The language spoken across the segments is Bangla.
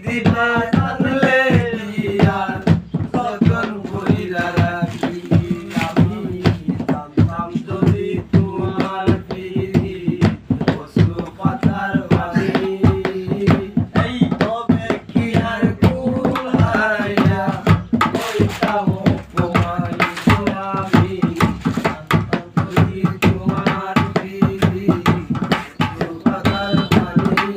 দিবা জানলে আর কখন কইরা রাখি আমি জানতাম যদি তোমার পিড়ি বসু পাতার বাড়ি এই তবে কি আর কুল হারাইয়া কইতাম অপমান আমি জানতাম যদি তোমার পিড়ি বসু পাতার বাড়ি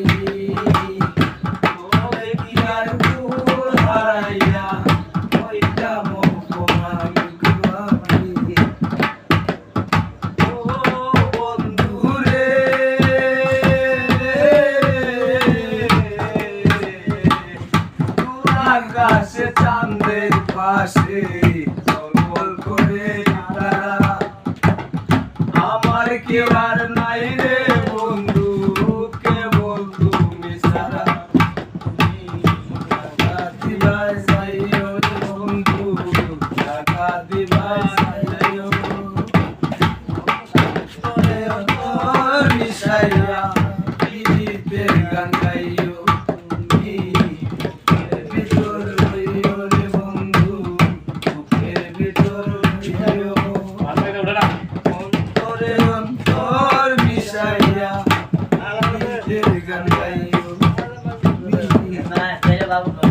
তবে কি আর কুল হারাইয়া কইতাম অপমান আমি ও বন্ধুরে আকাশে চাঁদের পাশে জলমল করে তারা আমার কেউ আর নাই রে বন্ধু কেবল তুমি ছাড়া টাকা দিবাই যাইও রে বন্ধু টাকা দিবাই যাইও তোরে তোর মিশাইয়া পিরিতের গান গাইও তুমি ভিতর রইও রে বন্ধু বুকের ভিতর রইও অন্তরে অন্তর মিশাইয়া পিরিতের গান গাইও তুমি না, বাবু